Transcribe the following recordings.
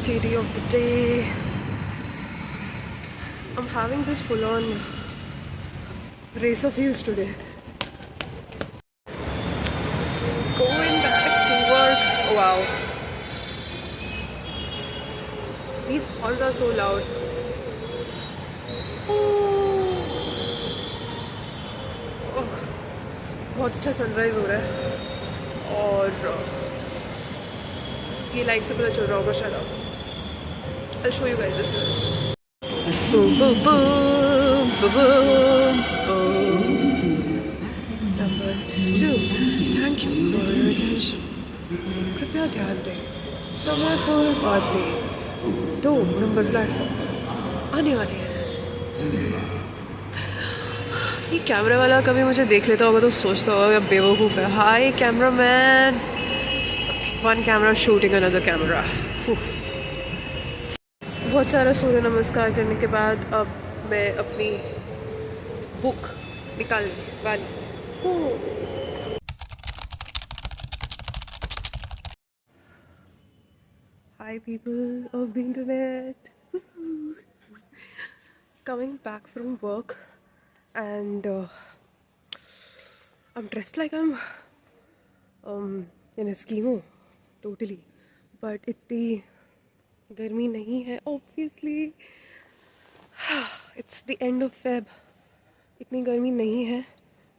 activity of the day. I'm having this full-on racer feels today. Going back to work. Oh, wow. These horns are so loud. बहुत अच्छा sunrise हो रहा है और ये light से पता चल रहा होगा शायद आप. I'll show you guys this one. Boom, boom, boom, boom, boom, boom. Number 2. Thank you for your attention. कृपया ध्यान दें. समय पर बादली 2 नंबर प्लेटफॉर्म आने वाली है. ये कैमरे वाला कभी मुझे देख लेता होगा तो सोचता होगा बेवकूफ़ है. Hi camera man. One camera shooting another camera. बहुत सारा सूर्य नमस्कार करने के बाद अब मैं अपनी बुक निकालने वाली हूँ. Hi people of the internet. Coming back from work and I'm dressed like I'm in a Eskimo totally, but इतनी गर्मी नहीं है obviously. It's the end of Feb. इतनी गर्मी नहीं है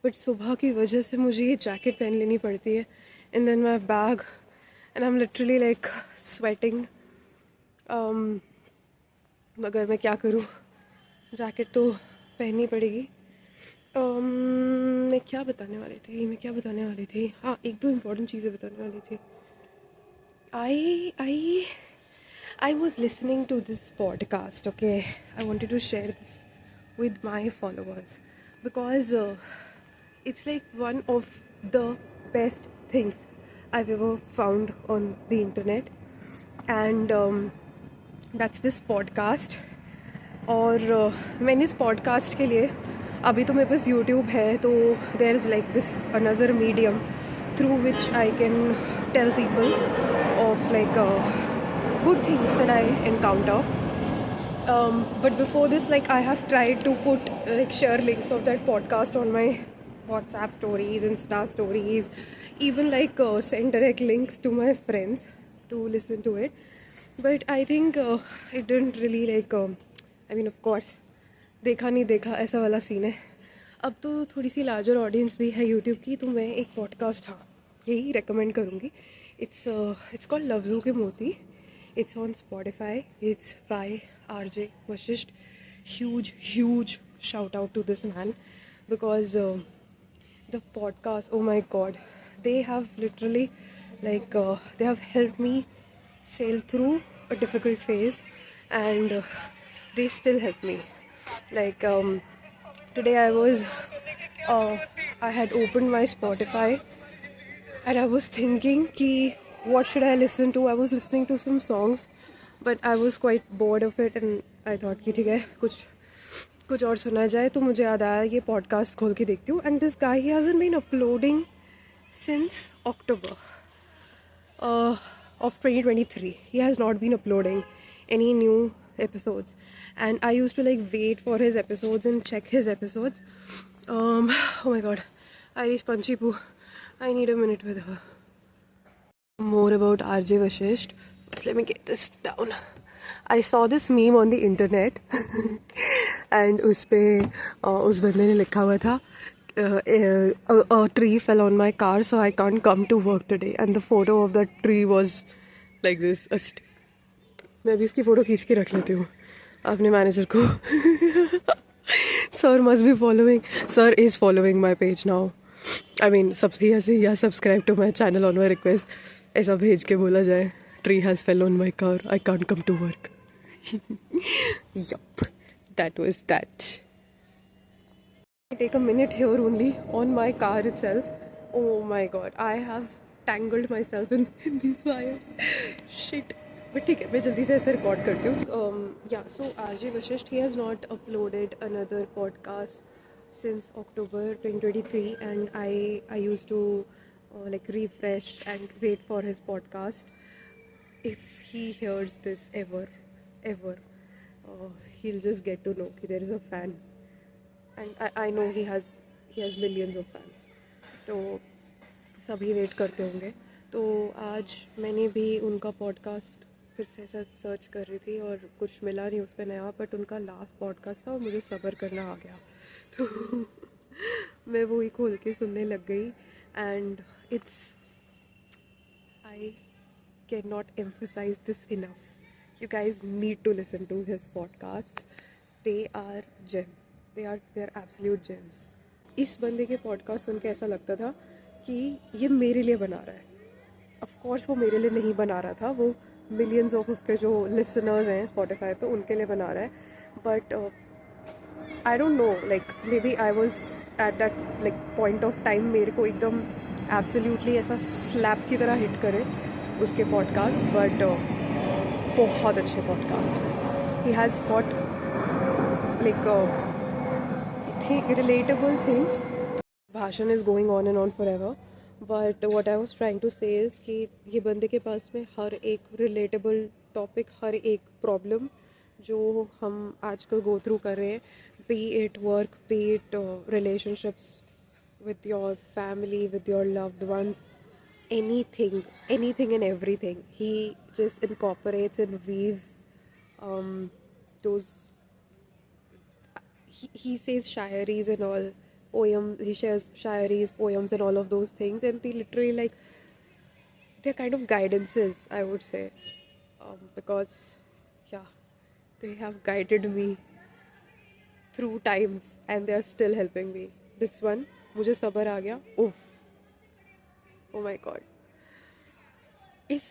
but सुबह की वजह से मुझे ये जैकेट पहन लेनी पड़ती है and then my bag and I'm literally like sweating. मगर मैं क्या करूँ, जैकेट तो पहननी पड़ेगी. मैं क्या बताने वाली थी हाँ, एक दो इम्पोर्टेंट चीज़ें बताने वाली थी. I was listening to this podcast, okay? I wanted to share this with my followers because it's like one of the best things I've ever found on the internet and that's this podcast. और मैंने इस podcast के लिए अभी तो मेरे पास YouTube है तो there is like this another medium through which I can tell people of like good things that I encounter. But before this, like I have tried to put like share links of that podcast on my WhatsApp stories, Insta stories, even like send direct links to my friends to listen to it. But I think it didn't really like I mean of course देखा नहीं देखा ऐसा वाला scene है. अब तो थोड़ी सी larger audience भी है यूट्यूब की तो मैं एक पॉडकास्ट हाँ यही रेकमेंड करूँगी. It's called लफ्ज़ों के मोती. It's on Spotify. It's by RJ Vashisht. Huge shout out to this man because the podcast, oh my god, they have literally like they have helped me sail through a difficult phase and they still help me. Like today I had opened my Spotify and I was thinking ki what should I listen to. I was listening to some songs but I was quite bored of it and I thought कि ठीक है कुछ और सुना जाए तो मुझे याद आया ये पॉडकास्ट खोल के देखती हूँ. And this guy, he hasn't been uploading since October of 2023. He has not been uploading any new episodes and I used to like wait for his episodes and check his episodes. Oh my god, Irish Punchy Poo, I need a minute with her. More about RJ Vashisht. Just let me get this down. I saw this meme on the internet and उसपे उस बंदे ने लिखा हुआ था a tree fell on my car so I can't come to work today and the photo of that tree was like this. मैं अभी इसकी फ़ोटो खींच के रख लेती हूँ अपने मैनेजर को. Sir must be following. Sir is following my page now. I mean subscribe to my channel on my request. ऐसा भेज के बोला जाए tree has fell on my car, I can't come to work. Yup, that was that. I take a minute here only on my car itself. Oh my god, I have tangled myself in these wires. Shit. But ठीक है, मैं जल्दी से ऐसे record करती हूँ. Yeah, so RJ Vashisht, he has not uploaded another podcast since October 2023 and I used to like refresh and wait for his podcast. if he hears this ever, he'll just get to know that there is a fan, and I know he has millions of fans. तो सभी wait करते होंगे. तो आज मैंने भी उनका podcast फिर से ऐसा सर्च कर रही थी और कुछ मिला नहीं उस पर नया, बट उनका लास्ट पॉडकास्ट था और मुझे सब्र करना आ गया. तो मैं वही खोल के सुनने लग गई. And it's I cannot emphasize this enough. You guys need to listen to his podcasts. They are gem. They are absolute gems. इस बंदे के पॉडकास्ट सुन के ऐसा लगता था कि ये मेरे लिए बना रहा है. ऑफ कोर्स वो मेरे लिए नहीं बना रहा था, वो मिलियंस ऑफ उसके जो लिसनर्स हैं स्पॉटिफाई पे उनके लिए बना रहा है. But I don't know, like maybe I was at that like point of time मेरे को एकदम एब्सोल्युटली ऐसा स्लैप की तरह हिट करे उसके पॉडकास्ट. बट बहुत अच्छे पॉडकास्ट हैं. He has got like relatable things. भाषण is going on and on forever. But what I was trying to say is कि ये बंदे के पास में हर एक रिलेटेबल टॉपिक, हर एक प्रॉब्लम जो हम आजकल गो थ्रू कर रहे हैं, B it work, B it relationships with your family, with your loved ones, anything and everything. He just incorporates and weaves those. He says shayaris and all, poems. He shares shayaris, poems, and all of those things, and they literally like they're kind of guidances, I would say, because yeah, they have guided me through times, and they are still helping me. This one, मुझे सब्र आ गया. उफ, oh my God. इस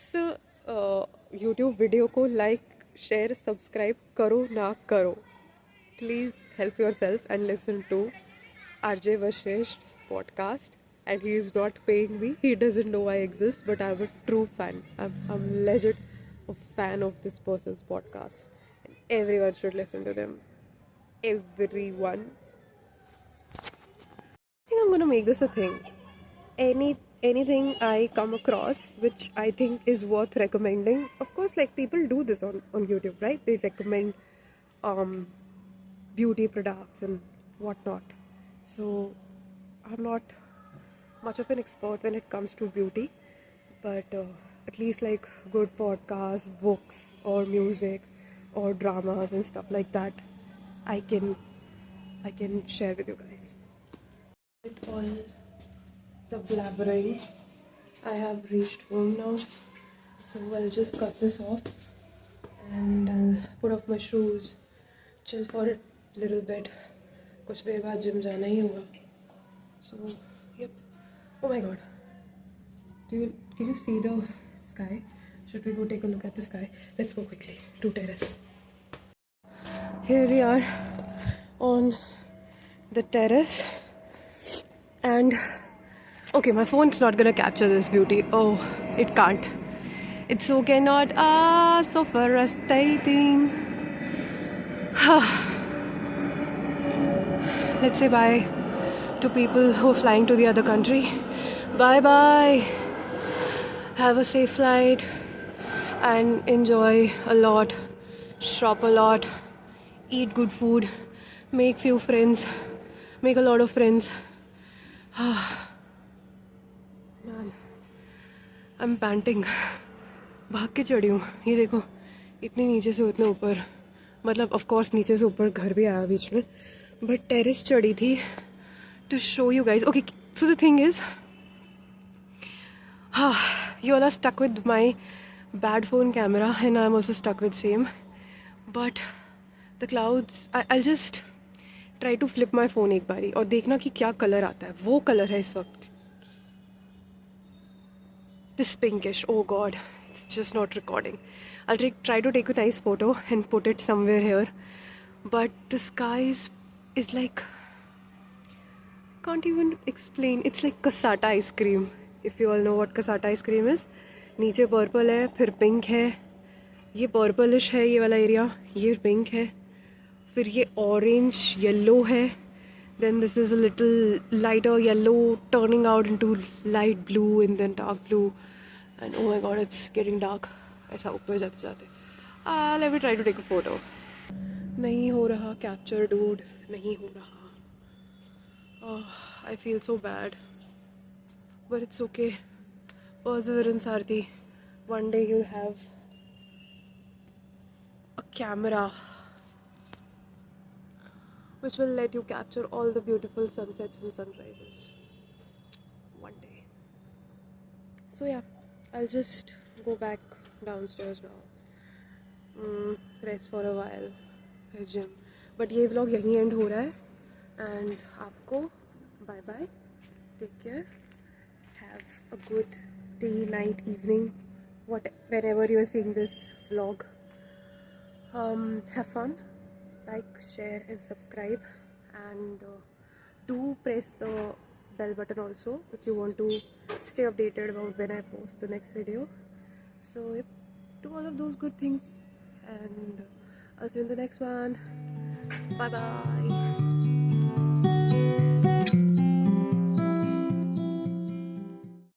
YouTube video को like, share, subscribe करो ना करो, please help yourself and listen to RJ Vashisht's podcast. And he is not paying me. He doesn't know I exist, but I'm a true fan. I'm legit a fan of this person's podcast. And everyone should listen to them. Everyone. I think I'm gonna make this a thing. Anything I come across which I think is worth recommending. Of course, like people do this on YouTube, right? They recommend beauty products and whatnot. So I'm not much of an expert when it comes to beauty, but at least like good podcasts, books, or music, or dramas and stuff like that, I can share with you guys. With all the blabbering, I have reached home now, so I'll just cut this off and I'll put off my shoes, chill for a little bit. कुछ देर बाद gym जाना ही होगा. So yep. Oh my god. Can you see the sky? Should we go take a look at the sky? Let's go quickly to terrace. Here we are on the terrace. And okay, my phone's not gonna capture this beauty. Oh, it can't. It so cannot. So frustrating. Let's say bye to people who are flying to the other country. Bye bye. Have a safe flight and enjoy a lot. Shop a lot. Eat good food. Make few friends. Make a lot of friends. Man, I'm panting. भाग के चढ़ी हूँ. ये देखो, इतनी नीचे से उतने ऊपर, मतलब ऑफ कोर्स नीचे से ऊपर घर भी आया बीच में, बट टेरेस चढ़ी थी to show you guys. Okay, so the thing is, you all are stuck with my bad phone camera and I'm also stuck with same. But the clouds, I'll just try to flip my phone एक बारी और देखना कि क्या colour आता है. वो colour है इस वक्त, this pinkish. Oh god, it's just not recording. I'll try to take a nice photo and put it somewhere here. But the sky is like, can't even explain. It's like cassata ice cream. If you all know what cassata ice cream is. नीचे purple है, फिर pink है, ये purplish है ये वाला area, ये pink है, फिर ये ऑरेंज येलो है, then this is a little lighter yellow turning out into light blue and then dark blue, and oh my god, it's getting dark. ऐसा ऊपर जाते जाते. Let me try to take a photo. नहीं हो रहा capture dude, नहीं हो रहा. I feel so bad, but it's okay. Perseverance, Arti. One day you'll have a camera which will let you capture all the beautiful sunsets and sunrises. One day. So yeah, I'll just go back downstairs now. Rest for a while. फिर gym. But ये vlog यहीं end हो रहा है. And आपको bye bye. Take care. Have a good day, night, evening, whenever you are seeing this vlog. Have fun. Like, share and subscribe, and do press the bell button also if you want to stay updated about when I post the next video. So yep, do all of those good things, and I'll see you in the next one. Bye bye.